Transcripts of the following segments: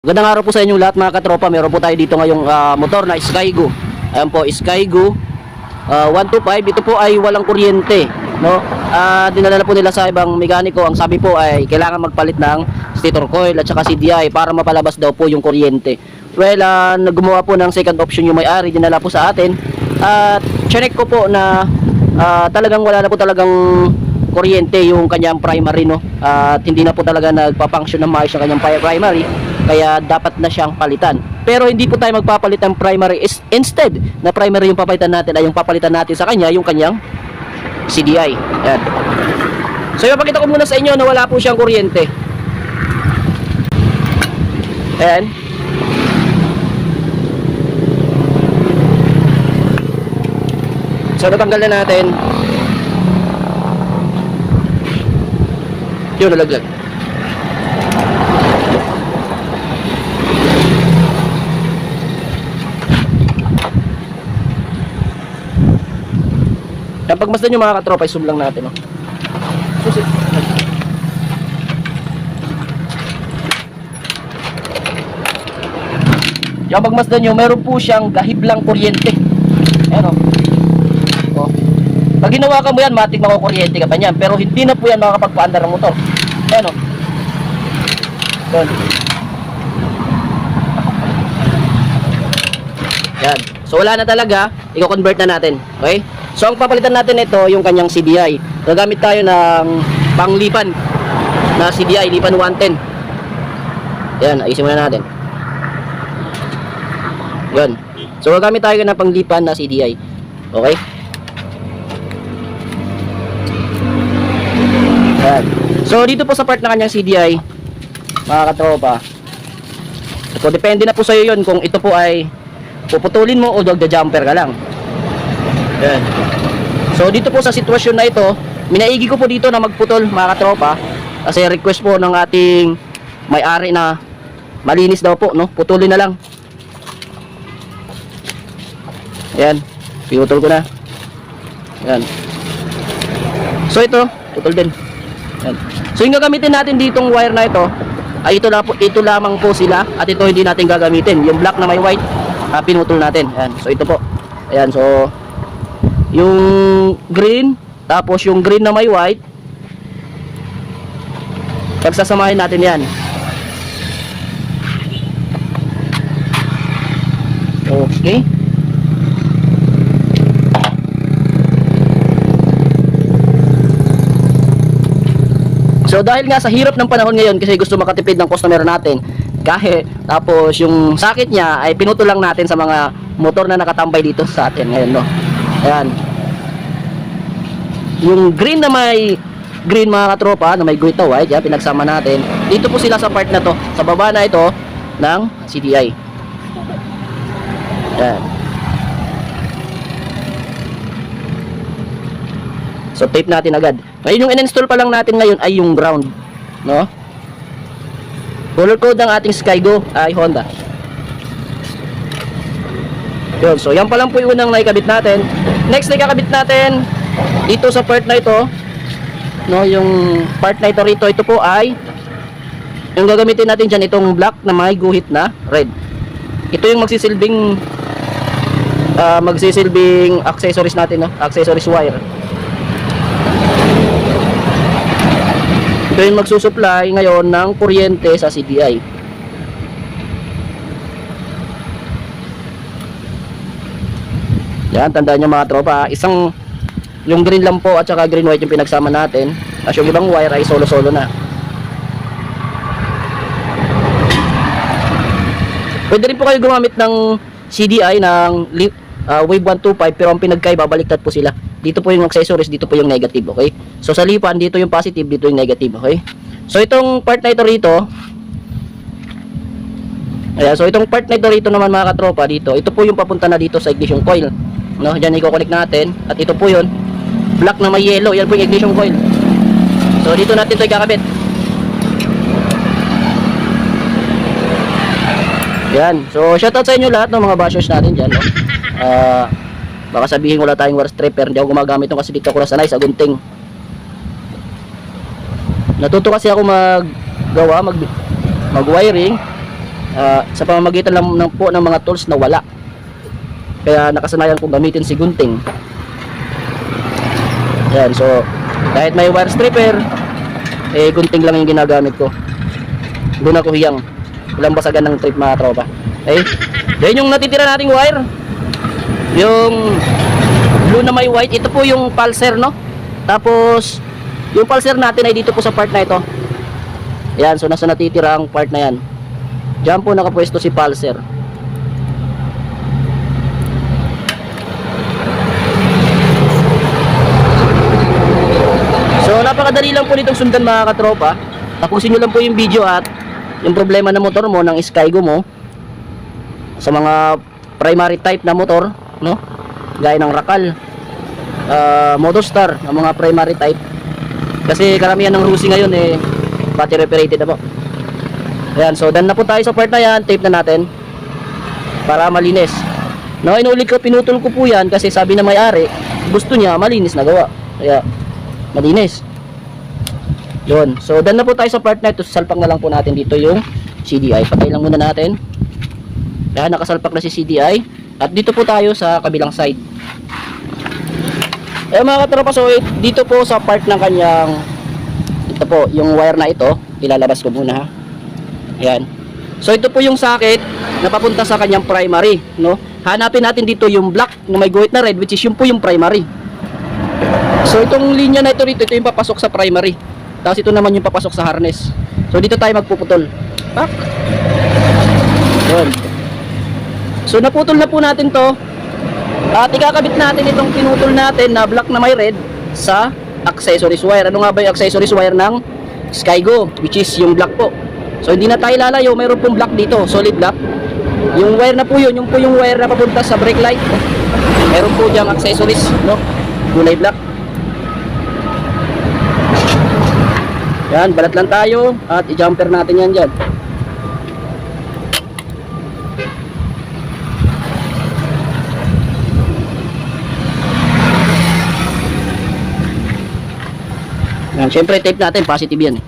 Magandang araw po sa inyong lahat mga katropa. Meron po tayo dito ngayong motor na Skygo. Ayan po, Skygo 125. Ito po ay walang kuryente, no? Dinala na po nila sa ibang mekaniko. Ang sabi po ay kailangan magpalit ng stator coil at saka CDI para mapalabas daw po yung kuryente. Well, gumawa po ng second option yung may-ari, dinala po sa atin. At check ko po na talagang wala na po talagang kuryente yung kanyang primary, no? At hindi na po talaga nagpa-function ng maayos yung kanyang primary, kaya dapat na siyang palitan. Pero hindi po tayo magpapalit ng primary. Instead na primary yung papalitan natin, ay yung papalitan natin sa kanya yung kanyang CDI. Ayan. So ipapakita ko muna sa inyo na wala po siyang kuryente. Ayan. So natanggal na natin. Yun, nalaglag. Ang pagmasdan nyo mga katropa, zoom lang natin, no? Susi. Yung pagmasdan nyo, meron po siyang gahiblang kuryente. Ayan, o. Pag ginawa ka mo yan, matik makukuryente ka pa niyan. Pero hindi na po yan makakapagpaandar ng motor. Ayan, o. Doon. Yan. So wala na talaga, i-convert na natin. Okay? So ang papalitan natin ito, yung kanyang CDI. Gagamit tayo ng panglipan na CDI, lipan 110. Yan, ayusin muna natin. Yan. So gagamit tayo ng panglipan na CDI. Okay? Yan. So dito po sa part na kanyang CDI, mga katropa, so depende na po sa iyo yun kung ito po ay puputulin mo o dog-jumper ka lang. Yan. So dito po sa sitwasyon na ito, minaigi ko po dito na magputol mga katropa, kasi request po ng ating may-ari na malinis daw po, no? Putulin na lang. Yan, pinutol ko na. Yan. So ito, putol din. Yan. So yung gagamitin natin ditong wire na ito ay ito lamang po sila, at ito hindi natin gagamitin. Yung black na may white, pinutol natin. Yan. So ito po. Ayan, so yung green, tapos yung green na may white, pagsasamahin natin yan. Okay. So dahil nga sa hirap ng panahon ngayon, kasi gusto makatipid ng customer natin kahit, tapos yung sakit niya ay pinutol lang natin sa mga motor na nakatambay dito sa atin ngayon, no? Ayan. Yung green na may green mga katropa, na may guhit na white, yan, pinagsama natin. Dito po sila sa part na to, sa baba na ito ng CDI. Ayan. So tape natin agad. Ngayon yung in-install pa lang natin ngayon ay yung ground, no? Color code ng ating Skygo ay Honda. Yun, so yan pa lang po yung unang naikabit natin. Next na ikakabit natin dito sa part na ito, no, yung part na ito rito, ito po ay yung gagamitin natin dyan, itong black na may guhit na red. Ito yung magsisilbing accessories natin, no? Accessories wire. Ito yung magsusupply ngayon ng kuryente sa CDI. Yan, tandaan nyo mga tropa, yung green lang po at saka green white yung pinagsama natin, at yung ibang wire ay solo-solo na. Pwede rin po kayo gumamit ng CDI ng Wave 125, pero ang pinagkaiba, baliktad po sila. Dito po yung accessories, dito po yung negative, okay? So sa lipan, dito yung positive, dito yung negative, okay? So itong part na ito rito, ayan, so itong part na ito rito naman mga katropa, dito, ito po yung papunta na dito sa ignition coil, no? Diyan i-connect natin, at ito po yun, black na may yellow, yan po yung ignition coil. So dito natin ito ikakabit. Yan, so shoutout sa inyo lahat ng mga bashers natin dyan, no? Baka sabihin wala tayong wire stripper, hindi ako gumagamit nung kasi dito ako nasanay sa gunting. Natuto kasi ako mag-wiring. sa pamamagitan lang po ng mga tools na wala. Kaya nakasanayan kong gamitin si gunting. Yan, so kahit may wire stripper, gunting lang yung ginagamit ko. Doon ako hiyang. Walang basagan ng trip mga tropa. Okay? Then yung natitira nating wire, yung blue na may white, ito po yung pulser, no? Tapos yung pulser natin ay dito po sa part na ito. Yan, so nasa natitira ang part na yan. Diyan po nakapwesto si pulser. So napakadali lang po nitong sundan mga katropa. Tapusin nyo lang po yung video at yung problema ng motor mo, ng Skygo mo, sa mga primary type na motor, no? Gaya ng Rakal, Motostar, ang mga primary type. Kasi karamihan ng Rusi ngayon battery operated na po. Ayan, so done na po tayo sa part na yan. Tape na natin para malinis. No, inulit ko, pinutol ko po yan kasi sabi na may-ari, gusto niya malinis na gawa. Kaya malinis. Yun. So done na po tayo sa part na ito. Salpak na lang po natin dito yung CDI. Patay lang muna natin. Kaya nakasalpak na si CDI. At dito po tayo sa kabilang side. Mga katropa, so dito po sa part ng kanyang, ito po, yung wire na ito, ilalabas ko muna ha. Ayan. So ito po yung socket na papunta sa kanyang primary, no? Hanapin natin dito yung black na may guhit na red, which is yung po yung primary. So itong linya na ito dito, ito yung papasok sa primary. Tapos ito naman yung papasok sa harness. So dito tayo magpuputol. Tak. Yun. So naputol na po natin to. At ikakabit natin itong pinutol natin na black na may red sa accessories wire. Ano nga ba yung accessories wire ng Skygo, which is yung black po. So hindi na tayo lalayo, mayroon pong black dito, solid black. Yung wire na po yun, yung po yung wire na papunta sa brake light. Mayroon po diyang accessories, no? Kulay black. Yan, balat lang tayo at i-jumper natin yan dyan. Yan, syempre tape natin, positive yan.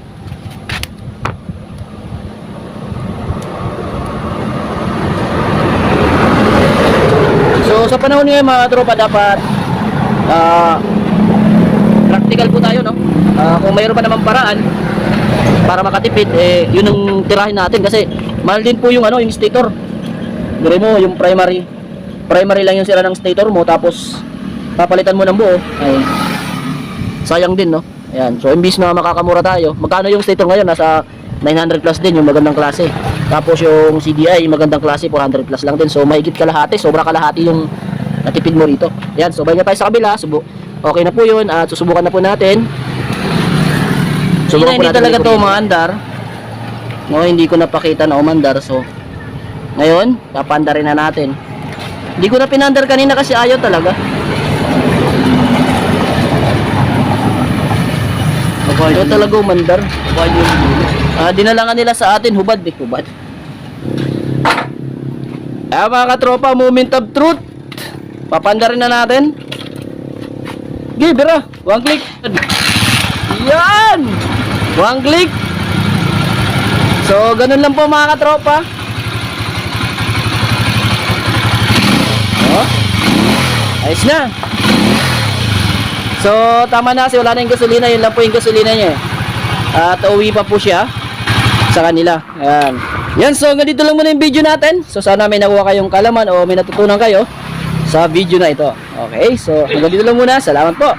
So sa panahon ngayon mga tropa, dapat practical po tayo, no? Kung mayroon pa namang paraan para makatipid, yun ang tirahin natin kasi mahal din po yung yung stator. Gure mo yung primary lang yung sira ng stator mo, tapos papalitan mo ng buo, ay sayang din, no? Ayan, so imbis na makakamura tayo, magkano yung stator ngayon? Nasa 900 plus din yung magandang klase. Tapos yung CDI magandang klase, 400 plus lang din. So mahigit kalahati, sobra kalahati yung natipid mo rito. Ayan, so balik na tayo sa kabila. Okay na po yun at susubukan na po natin. Subukan hindi talaga to umaandar. No, hindi ko napakita na umandar. So ngayon, papandarin na natin. Hindi ko na pinandar kanina kasi ayaw talaga. Ayaw talaga umandar. Dinalangan nila sa atin, hubad. Mga katropa, moment of truth. Papandarin na natin. Okay, bira. One click. Yan! One click. So, ganun lang po mga katropa. Ayos na. So, tama na kasi wala na yung gasolina. Yun lang po yung gasolina niya. At uwi pa po siya sa kanila. Ayan. Yan, so ganito lang muna yung video natin. So, sana may nakuha kayong kalaman o may natutunan kayo sa video na ito. Okay, so hanggang dito lang muna. Salamat po.